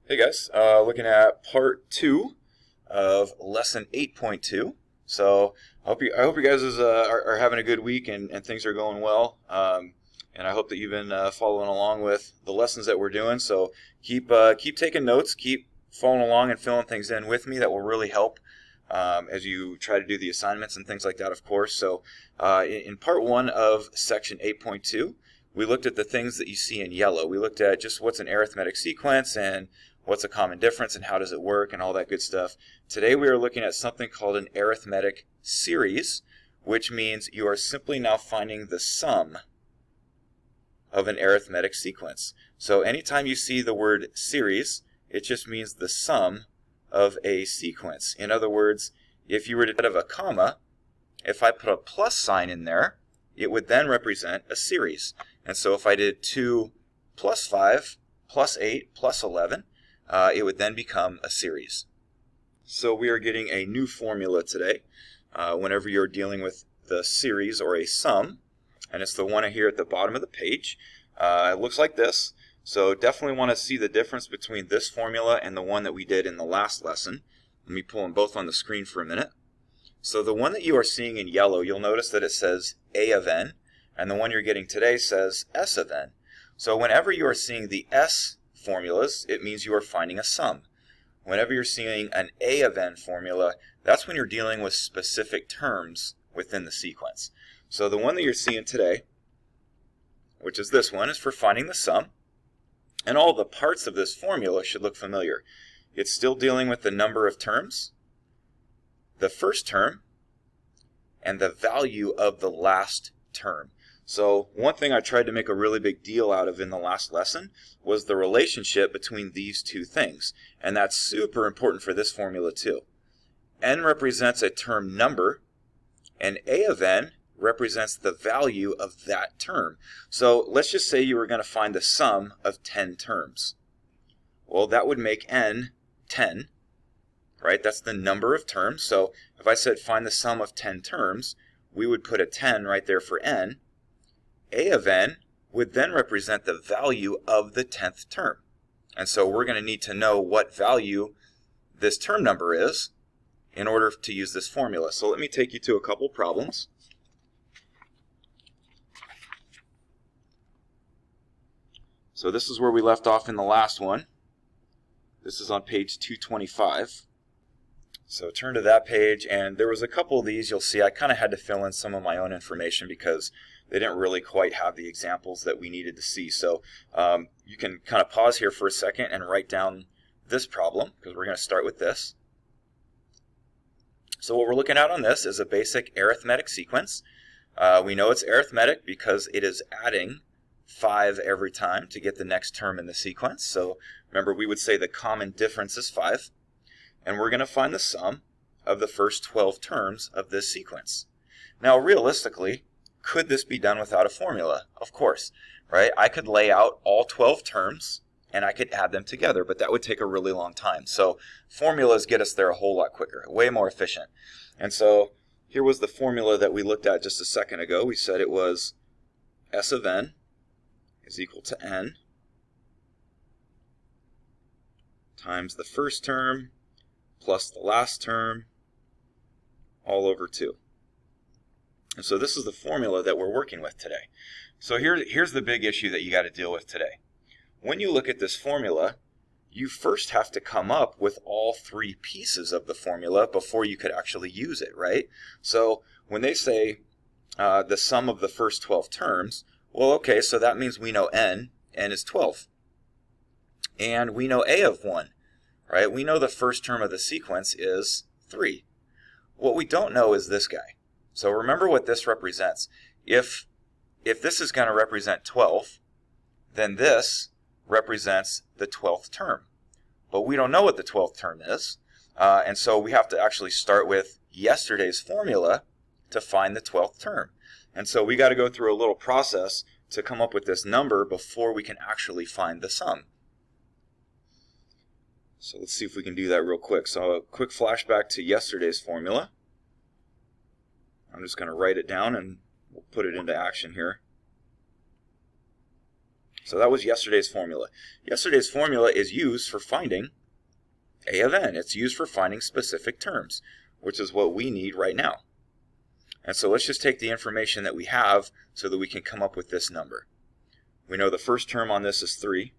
Hey guys, looking at part 2 of lesson 8.2. So I hope you guys are having a good week and things are going well. And I hope that you've been following along with the lessons that we're doing. So keep taking notes, keep following along and filling things in with me. That will really help as you try to do the assignments and things like that, of course. So in part 1 of section 8.2, we looked at the things that you see in yellow. We looked at just what's an arithmetic sequence and what's a common difference and how does it work and all that good stuff. Today we are looking at something called an arithmetic series, which means you are simply now finding the sum of an arithmetic sequence. So anytime you see the word series, it just means the sum of a sequence. In other words, if you were to have a comma, if I put a plus sign in there, it would then represent a series. And so if I did 2 plus 5 plus 8 plus 11, it would then become a series. So we are getting a new formula today whenever you're dealing with the series or a sum, and it's the one here at the bottom of the page. It looks like this. So definitely want to see the difference between this formula and the one that we did in the last lesson. Let me pull them both on the screen for a minute. So the one that you are seeing in yellow, you'll notice that it says A of n, and the one you're getting today says S of n. So whenever you are seeing the S formulas, it means you are finding a sum. Whenever you're seeing an A of n formula, that's when you're dealing with specific terms within the sequence. So the one that you're seeing today, which is this one, is for finding the sum. And all the parts of this formula should look familiar. It's still dealing with the number of terms, the first term, and the value of the last term. So one thing I tried to make a really big deal out of in the last lesson was the relationship between these two things. And that's super important for this formula too. N represents a term number, and A of n represents the value of that term. So let's just say you were going to find the sum of 10 terms. Well, that would make n 10. Right? That's the number of terms. So if I said find the sum of 10 terms, we would put a 10 right there for n. A of n would then represent the value of the 10th term. And so we're going to need to know what value this term number is in order to use this formula. So let me take you to a couple problems. So this is where we left off in the last one. This is on page 225. So turn to that page, and there was a couple of these you'll see I kind of had to fill in some of my own information because they didn't really quite have the examples that we needed to see. So you can kind of pause here for a second and write down this problem because we're going to start with this. So what we're looking at on this is a basic arithmetic sequence. We know it's arithmetic because it is adding 5 every time to get the next term in the sequence. So remember, we would say the common difference is 5. And we're going to find the sum of the first 12 terms of this sequence. Now, realistically, could this be done without a formula? Of course, right? I could lay out all 12 terms and I could add them together, but that would take a really long time. So formulas get us there a whole lot quicker, way more efficient. And so here was the formula that we looked at just a second ago. We said it was S of n is equal to n times the first term plus the last term all over 2. And so this is the formula that we're working with today. So here's the big issue that you got to deal with today. When you look at this formula, you first have to come up with all 3 pieces of the formula before you could actually use it, right? So when they say the sum of the first 12 terms, well, okay, so that means we know n is 12. And we know a of 1. Right? We know the first term of the sequence is 3. What we don't know is this guy. So remember what this represents. If this is going to represent 12, then this represents the 12th term. But we don't know what the 12th term is. And so we have to actually start with yesterday's formula to find the 12th term. And so we got to go through a little process to come up with this number before we can actually find the sum. So let's see if we can do that real quick. So a quick flashback to yesterday's formula. I'm just going to write it down and we'll put it into action here. So that was yesterday's formula. Yesterday's formula is used for finding A of n. It's used for finding specific terms, which is what we need right now. And so let's just take the information that we have so that we can come up with this number. We know the first term on this is 3.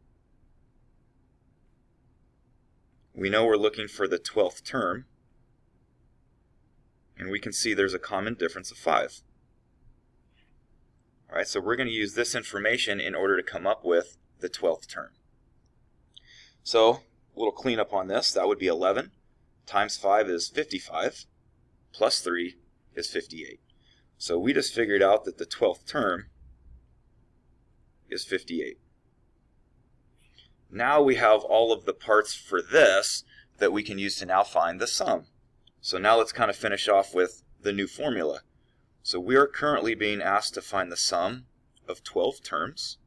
We know we're looking for the 12th term. And we can see there's a common difference of 5. All right, so we're going to use this information in order to come up with the 12th term. So a little cleanup on this. That would be 11 times 5 is 55 plus 3 is 58. So we just figured out that the 12th term is 58. Now we have all of the parts for this that we can use to now find the sum. So now let's kind of finish off with the new formula. So we are currently being asked to find the sum of 12 terms.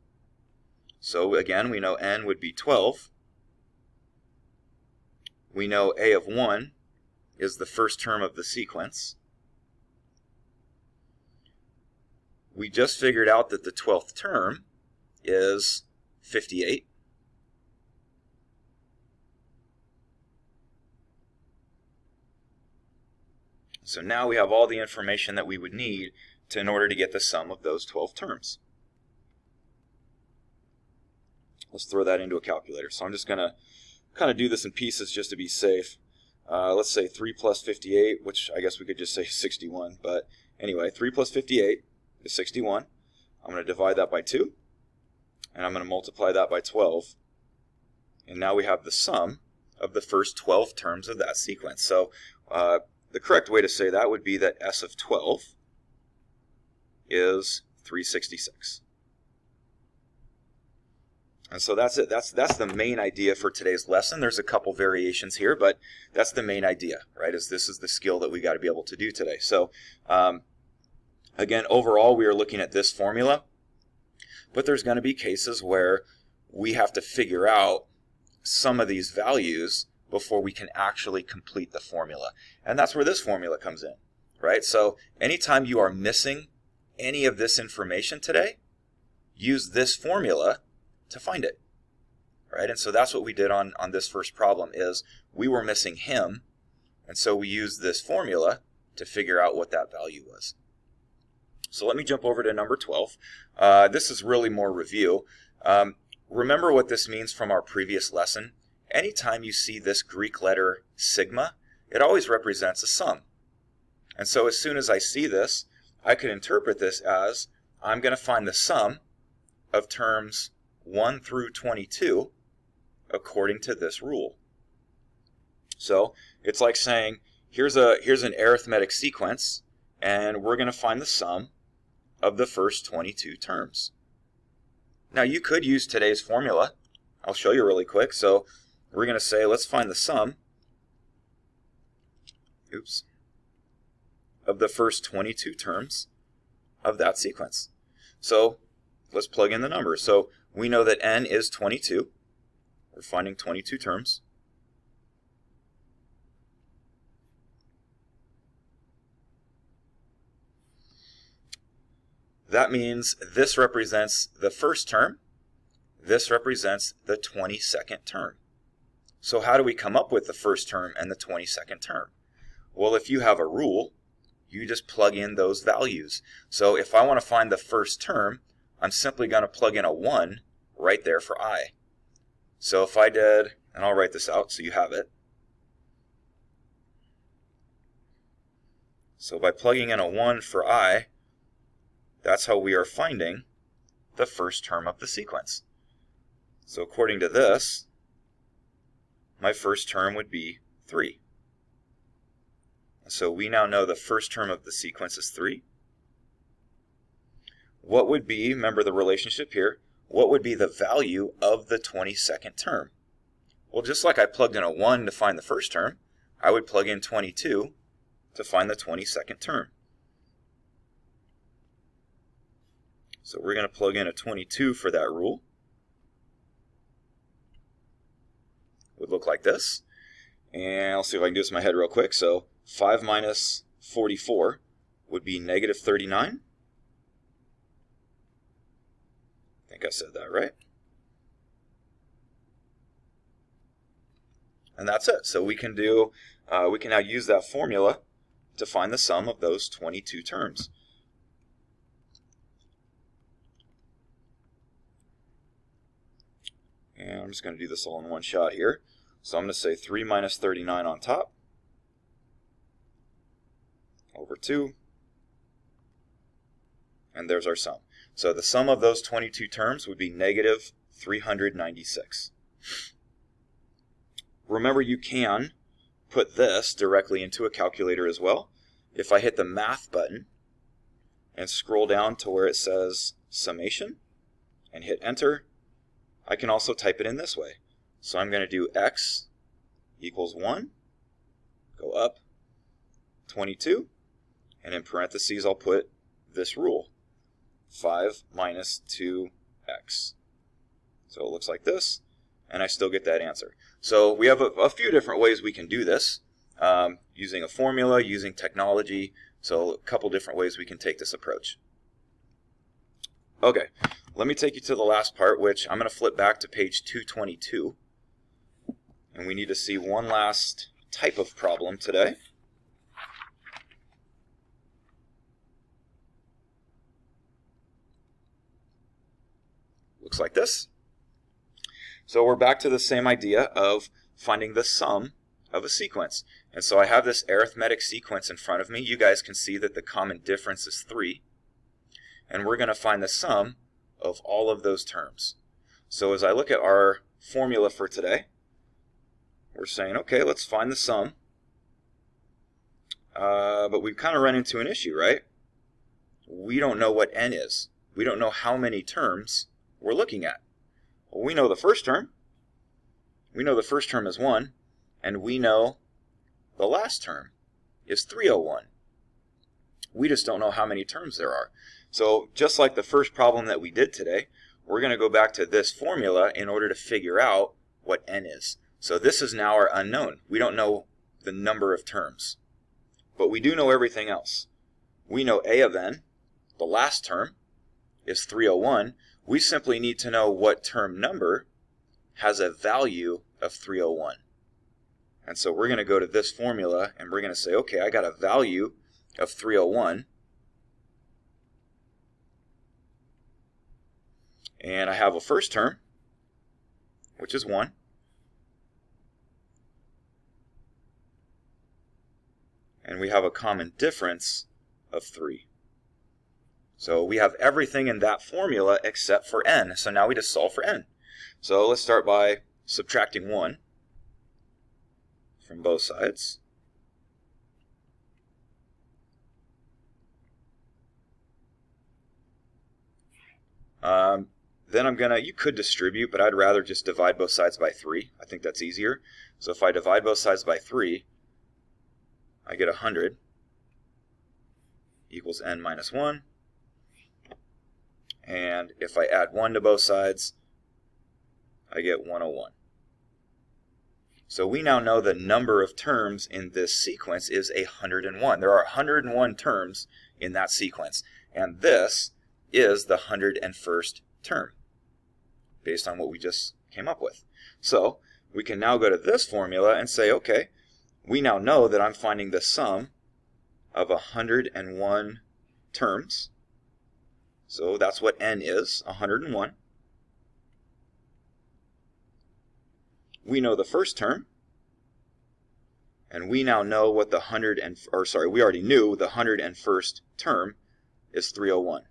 So again, we know n would be 12. We know a of 1 is the first term of the sequence. We just figured out that the 12th term is 58. So now we have all the information that we would need in order to get the sum of those 12 terms. Let's throw that into a calculator. So I'm just going to kind of do this in pieces just to be safe. Let's say 3 plus 58, which I guess we could just say 61. But anyway, 3 plus 58 is 61. I'm going to divide that by 2. And I'm going to multiply that by 12. And now we have the sum of the first 12 terms of that sequence. So the correct way to say that would be that S of 12 is 366. And so that's it. That's the main idea for today's lesson. There's a couple variations here, but that's the main idea, right? This is the skill that we got to be able to do today. So again, overall, we are looking at this formula, but there's going to be cases where we have to figure out some of these values before we can actually complete the formula. And that's where this formula comes in, right? So anytime you are missing any of this information today, use this formula to find it, right? And so that's what we did on this first problem is we were missing him, and so we used this formula to figure out what that value was. So let me jump over to number 12. This is really more review. Remember what this means from our previous lesson. Anytime you see this Greek letter sigma, it always represents a sum. And so as soon as I see this, I could interpret this as I'm going to find the sum of terms 1 through 22 according to this rule. So it's like saying here's an arithmetic sequence, and we're going to find the sum of the first 22 terms. Now you could use today's formula. I'll show you really quick. So we're going to say let's find the sum of the first 22 terms of that sequence. So let's plug in the numbers. So we know that n is 22. We're finding 22 terms. That means this represents the first term. This represents the 22nd term. So how do we come up with the first term and the 22nd term? Well, if you have a rule, you just plug in those values. So if I want to find the first term, I'm simply going to plug in a 1 right there for I. So if I did, and I'll write this out so you have it. So by plugging in a 1 for I, that's how we are finding the first term of the sequence. So according to this, my first term would be 3. So we now know the first term of the sequence is 3. What would be, remember the relationship here, what would be the value of the 22nd term? Well, just like I plugged in a 1 to find the first term, I would plug in 22 to find the 22nd term. So we're going to plug in a 22 for that rule. It would look like this. And I'll see if I can do this in my head real quick. So 5 minus 44 would be negative 39. I think I said that right. And that's it. So we can now use that formula to find the sum of those 22 terms. And I'm just going to do this all in one shot here. So I'm going to say 3 minus 39 on top over 2. And there's our sum. So the sum of those 22 terms would be negative 396. Remember, you can put this directly into a calculator as well. If I hit the math button and scroll down to where it says summation and hit enter, I can also type it in this way. So I'm going to do x equals 1, go up 22, and in parentheses I'll put this rule, 5 minus 2x. So it looks like this, and I still get that answer. So we have a few different ways we can do this, using a formula, using technology, so a couple different ways we can take this approach. Okay, let me take you to the last part, which I'm going to flip back to page 222, and we need to see one last type of problem today. Looks like this. So we're back to the same idea of finding the sum of a sequence. And so I have this arithmetic sequence in front of me. You guys can see that the common difference is 3. And we're going to find the sum of all of those terms. So as I look at our formula for today, we're saying, okay, let's find the sum. But we've kind of run into an issue, right? We don't know what n is. We don't know how many terms we're looking at. Well, we know the first term. We know the first term is 1, and we know the last term is 301. We just don't know how many terms there are. So just like the first problem that we did today, we're going to go back to this formula in order to figure out what n is. So this is now our unknown. We don't know the number of terms, but we do know everything else. We know a of n, the last term, is 301. We simply need to know what term number has a value of 301. And so we're going to go to this formula and we're going to say, okay, I got a value of 301. And I have a first term, which is 1. And we have a common difference of 3. So we have everything in that formula except for n. So now we just solve for n. So let's start by subtracting 1 from both sides. Then you could distribute, but I'd rather just divide both sides by 3. I think that's easier. So if I divide both sides by 3, I get 100 equals n minus 1. And if I add 1 to both sides, I get 101. So we now know the number of terms in this sequence is 101. There are 101 terms in that sequence. And this is the 101st term, based on what we just came up with. So we can now go to this formula and say, okay, we now know that I'm finding the sum of 101 terms. So that's what n is, 101. We know the first term, and we now know what the we already knew the 101st term is 301.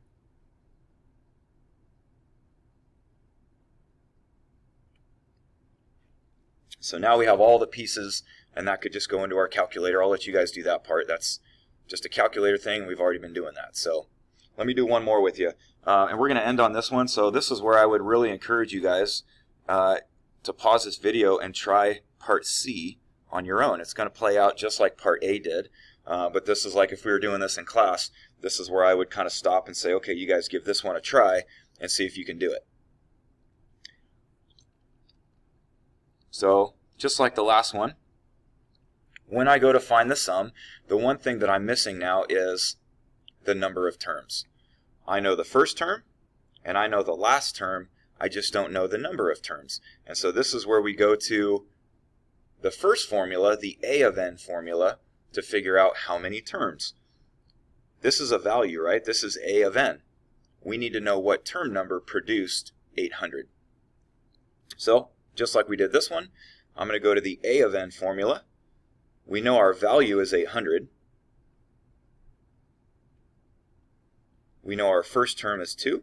So now we have all the pieces, and that could just go into our calculator. I'll let you guys do that part. That's just a calculator thing. We've already been doing that. So let me do one more with you. And we're going to end on this one. So this is where I would really encourage you guys to pause this video and try part C on your own. It's going to play out just like part A did. But this is like if we were doing this in class, this is where I would kind of stop and say, okay, you guys give this one a try and see if you can do it. So just like the last one, when I go to find the sum, the one thing that I'm missing now is the number of terms. I know the first term and I know the last term. I just don't know the number of terms. And so this is where we go to the first formula, the A of n formula, to figure out how many terms. This is a value, right? This is A of n. We need to know what term number produced 800. So, just like we did this one, I'm going to go to the A of n formula. We know our value is 800. We know our first term is 2.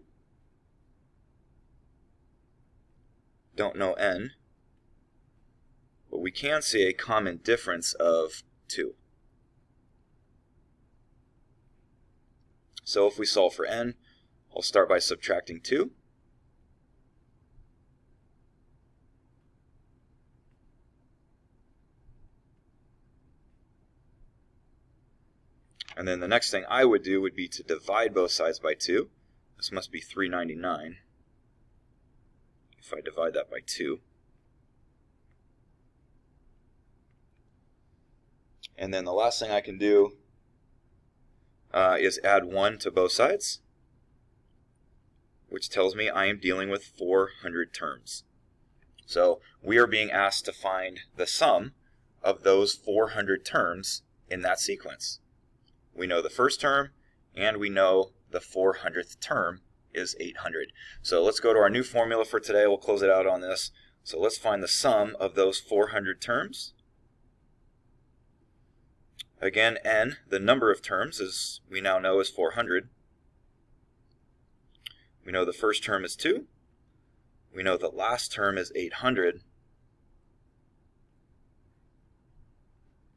Don't know n. But we can see a common difference of 2. So if we solve for n, I'll start by subtracting 2. And then the next thing I would do would be to divide both sides by 2. This must be 399 if I divide that by 2. And then the last thing I can do is add 1 to both sides, which tells me I am dealing with 400 terms. So we are being asked to find the sum of those 400 terms in that sequence. We know the first term, and we know the 400th term is 800. So let's go to our new formula for today. We'll close it out on this. So let's find the sum of those 400 terms. Again, n, the number of terms, as we now know, is 400. We know the first term is 2. We know the last term is 800.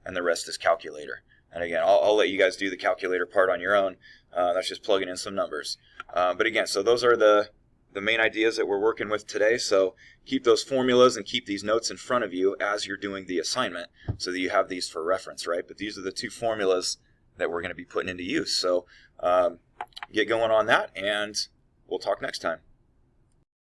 And the rest is calculator. And again, I'll let you guys do the calculator part on your own. That's just plugging in some numbers. But again, so those are the main ideas that we're working with today. So keep those formulas and keep these notes in front of you as you're doing the assignment so that you have these for reference, right? But these are the 2 formulas that we're going to be putting into use. So get going on that, and we'll talk next time.